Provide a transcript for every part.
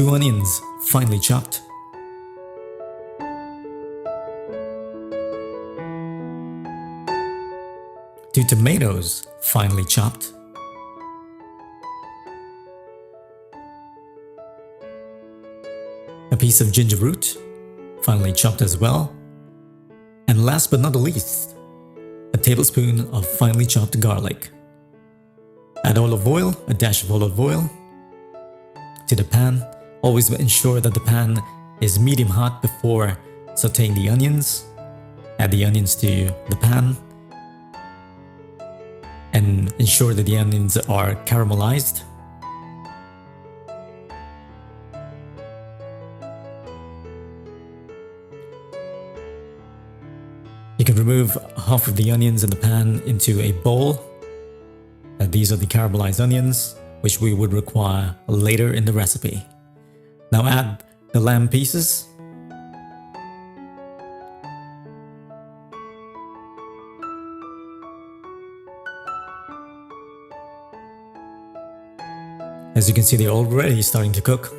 2 onions, finely chopped. Two tomatoes, finely chopped. A piece of ginger root, finely chopped as well. And last but not the least, a tablespoon of finely chopped garlic. Add olive oil, a dash of olive oil to the pan. Always ensure that the pan is medium hot before sauteing the onions. Add the onions to the pan and ensure that the onions are caramelized. You can remove half of the onions in the pan into a bowl. These are the caramelized onions, which we would require later in the recipe. Now add the lamb pieces. As you can see, they're already starting to cook.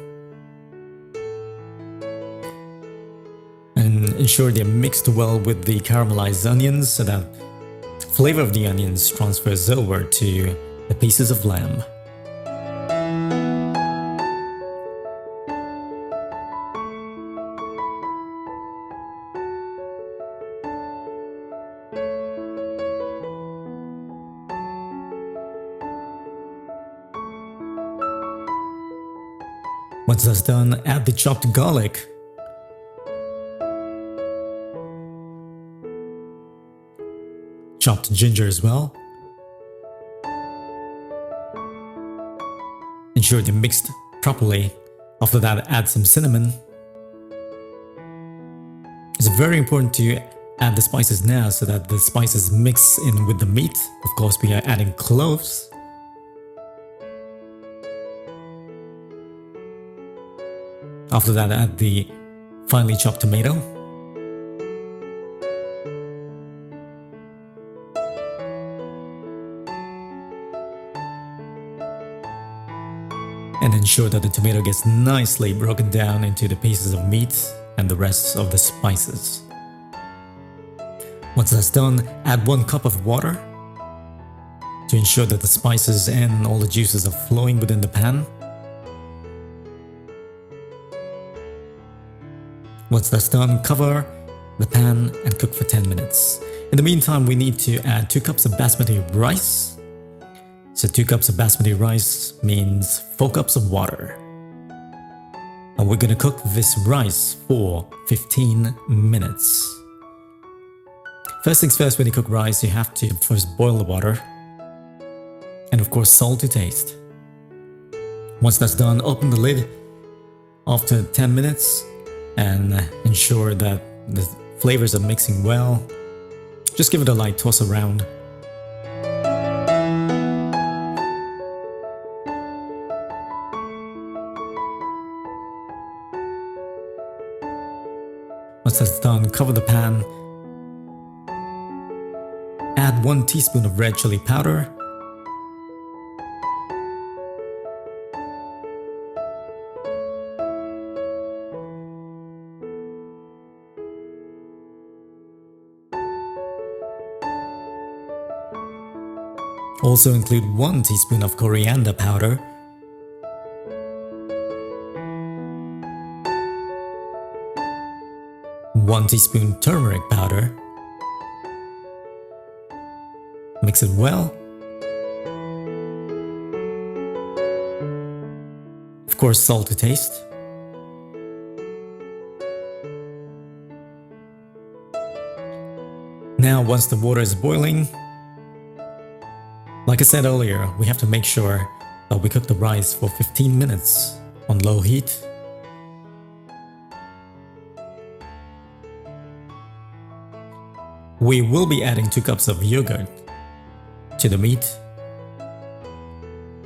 And ensure they're mixed well with the caramelized onions so that flavor of the onions transfers over to the pieces of lamb. Once that's done, add the chopped garlic. Chopped ginger as well. Ensure they're mixed properly. After that, add some cinnamon. It's very important to add the spices now so that the spices mix in with the meat. Of course, we are adding cloves. After that, add the finely chopped tomato. And ensure that the tomato gets nicely broken down into the pieces of meat and the rest of the spices. Once that's done, add 1 cup of water to ensure that the spices and all the juices are flowing within the pan. Once that's done, cover the pan and cook for 10 minutes. In the meantime, we need to add 2 cups of basmati rice. So 2 cups of basmati rice means 4 cups of water. And we're gonna cook this rice for 15 minutes. First things first, when you cook rice, you have to first boil the water. And of course, salt to taste. Once that's done, open the lid after 10 minutes and ensure that the flavors are mixing well. Just give it a light toss around. Once that's done, cover the pan. Add 1 teaspoon of red chili powder. Also include 1 teaspoon of coriander powder. One teaspoon turmeric powder. Mix it well. Of course, salt to taste. Now, once the water is boiling, like I said earlier, we have to make sure that we cook the rice for 15 minutes on low heat. We will be adding 2 cups of yogurt to the meat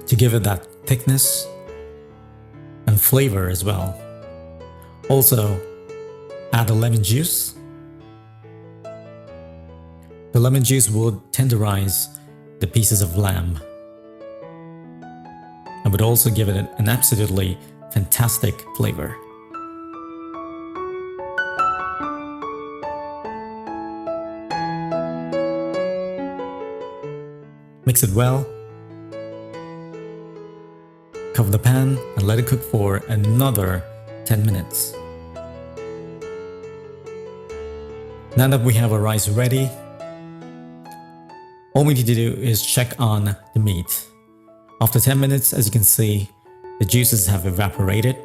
to give it that thickness and flavor as well. Also, add the lemon juice. The lemon juice will tenderize the pieces of lamb and would also give it an absolutely fantastic flavor. Mix it well. Cover the pan and let it cook for another 10 minutes. Now that we have our rice ready, all we need to do is check on the meat. After 10 minutes, as you can see, the juices have evaporated.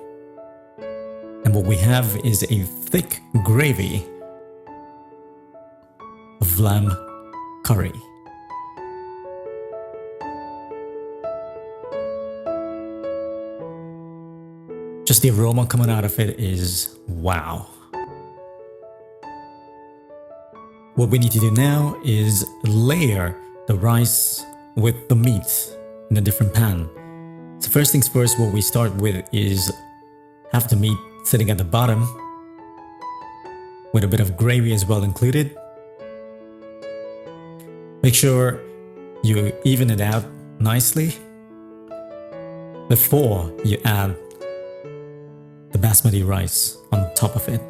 And what we have is a thick gravy of lamb curry. Just the aroma coming out of it is wow. What we need to do now is layer the rice with the meat in a different pan. So first things first, what we start with is have the meat sitting at the bottom with a bit of gravy as well included. Make sure you even it out nicely before you add the basmati rice on top of it.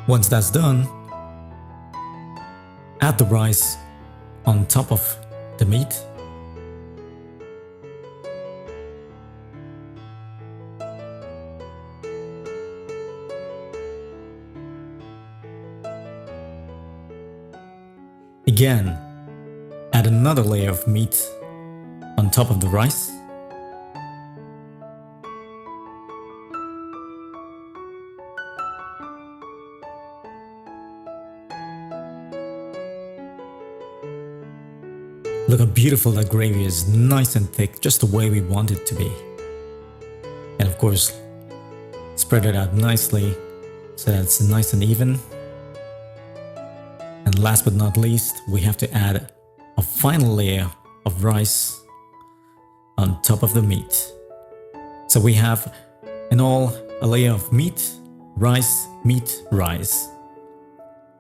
Once that's done, add the rice on top of the meat. Again, add another layer of meat on top of the rice. Look how beautiful that gravy is, nice and thick, just the way we want it to be. And of course, spread it out nicely so that it's nice and even. And last but not least, we have to add a final layer of rice on top of the meat. So we have in all a layer of meat, rice, rice.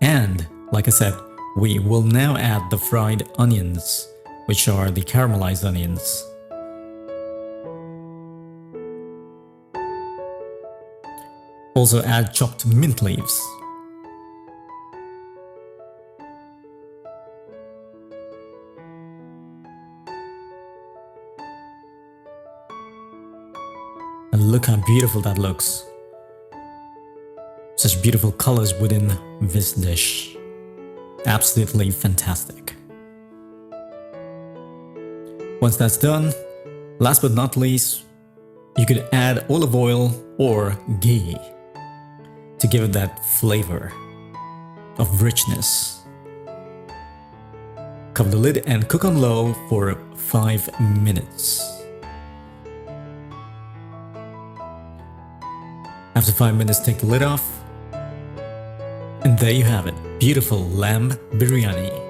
And like I said, we will now add the fried onions, which are the caramelized onions. Also add chopped mint leaves. And look how beautiful that looks. Such beautiful colors within this dish. Absolutely fantastic. Once that's done, last but not least, you could add olive oil or ghee to give it that flavor of richness. Cover the lid and cook on low for 5 minutes. After 5 minutes, take the lid off. And there you have it, beautiful lamb biryani.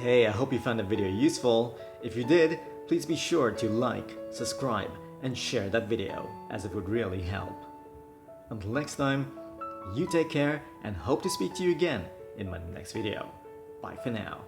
Hey, I hope you found the video useful. If you did, please be sure to like, subscribe, and share that video, as it would really help. Until next time, you take care and hope to speak to you again in my next video. Bye for now.